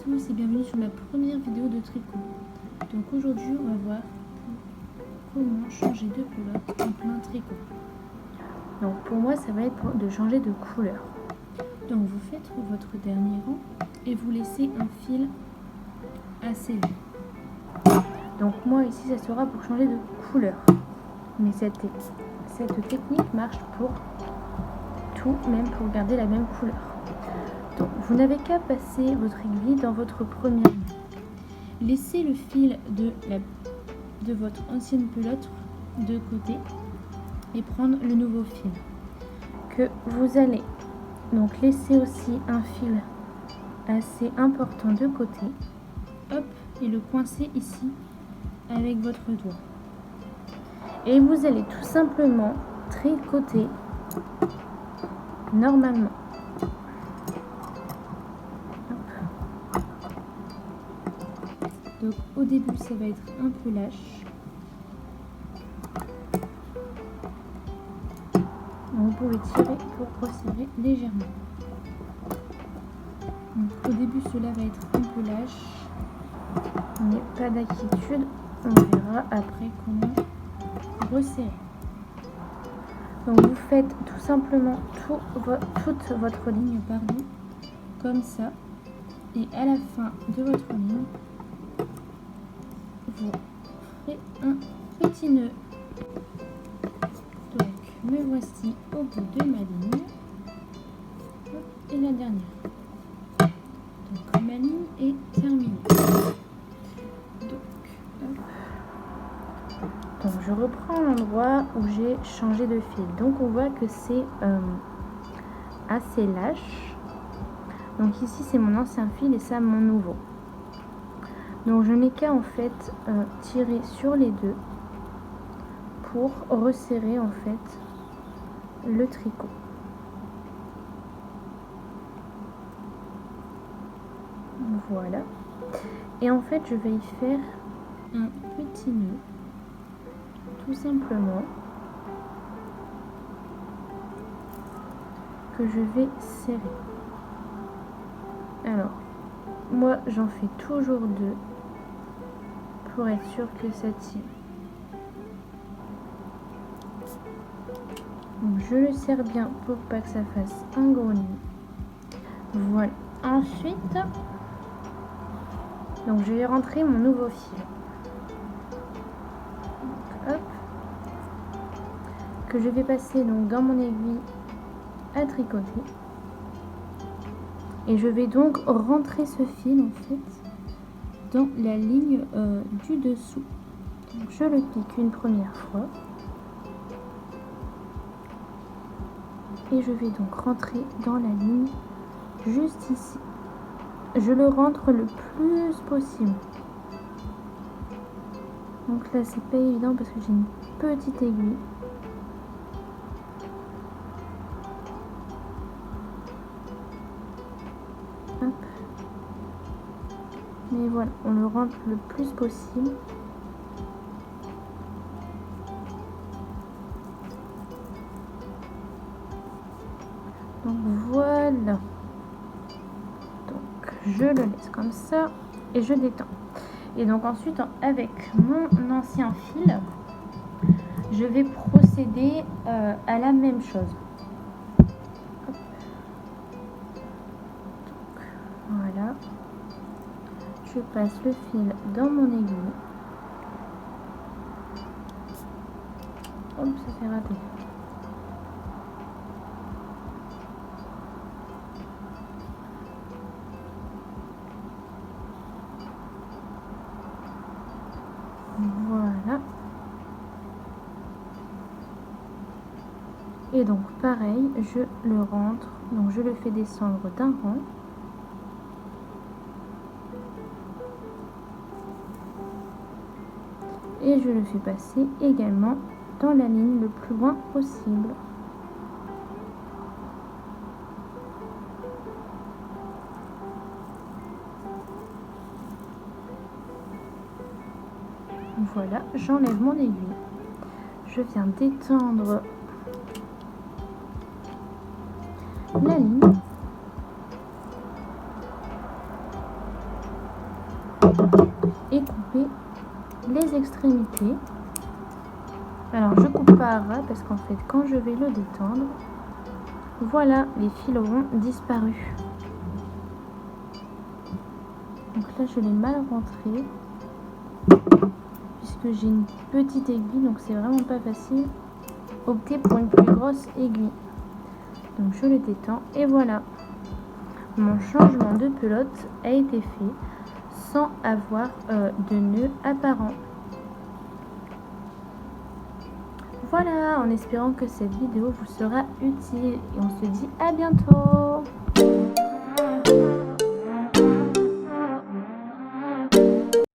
tous et bienvenue sur ma première vidéo de tricot. Donc aujourd'hui on va voir comment changer de pelote en plein tricot. Donc pour moi ça va être de changer de couleur. Donc vous faites votre dernier rang et vous laissez un fil assez long. Donc moi ici ça sera pour changer de couleur. Mais cette technique marche pour tout, même pour garder la même couleur. Donc vous n'avez qu'à passer votre aiguille dans votre première main. Laissez le fil de votre ancienne pelote de côté et prendre le nouveau fil. Que vous allez donc laisser aussi un fil assez important de côté. Hop, et le coincer ici avec votre doigt. Et vous allez tout simplement tricoter normalement. Donc au début ça va être un peu lâche. Vous pouvez tirer pour resserrer légèrement. Donc, au début cela va être un peu lâche. Mais pas d'inquiétude, on verra après comment resserrer. Donc vous faites tout simplement toute votre ligne comme ça, et à la fin de votre ligne vous ferez un petit nœud. Donc me voici au bout de ma ligne. Hop, et la dernière. Donc ma ligne est terminée. Donc je reprends l'endroit où j'ai changé de fil. Donc on voit que c'est assez lâche. Donc ici c'est mon ancien fil et ça mon nouveau. Donc je n'ai qu'à en fait tirer sur les deux pour resserrer en fait le tricot. Voilà. Et en fait je vais y faire un petit nœud. Tout simplement que je vais serrer. Alors moi j'en fais toujours deux pour être sûr que ça tient. Donc je le serre bien pour pas que ça fasse un gros nœud. Voilà. Ensuite donc je vais rentrer mon nouveau fil. Hop, que je vais passer donc dans mon aiguille à tricoter. Et je vais donc rentrer ce fil en fait dans la ligne du dessous. Donc je le pique une première fois. Et je vais donc rentrer dans la ligne juste ici. Je le rentre le plus possible. Donc là c'est pas évident parce que j'ai une petite aiguille. Hop. Mais voilà, on le rentre le plus possible. Donc voilà. Donc je le laisse comme ça et je détends. Et donc ensuite avec mon ancien fil, je vais procéder à la même chose. Hop. Donc, voilà. Je passe le fil dans mon aiguille. Hop, ça s'est raté. Voilà. Et donc pareil, je le rentre, donc je le fais descendre d'un rang. Et je le fais passer également dans la ligne le plus loin possible. Voilà, j'enlève mon aiguille. Je viens d'étendre la ligne. les extrémités. Alors je coupe pas à ras parce qu'en fait quand je vais le détendre, voilà, les fils auront disparu. Donc là je l'ai mal rentré puisque j'ai une petite aiguille, donc c'est vraiment pas facile. Opter pour une plus grosse aiguille. Donc je le détends et voilà. Mon changement de pelote a été fait sans avoir de nœud apparent. Voilà, en espérant que cette vidéo vous sera utile et on se dit à bientôt.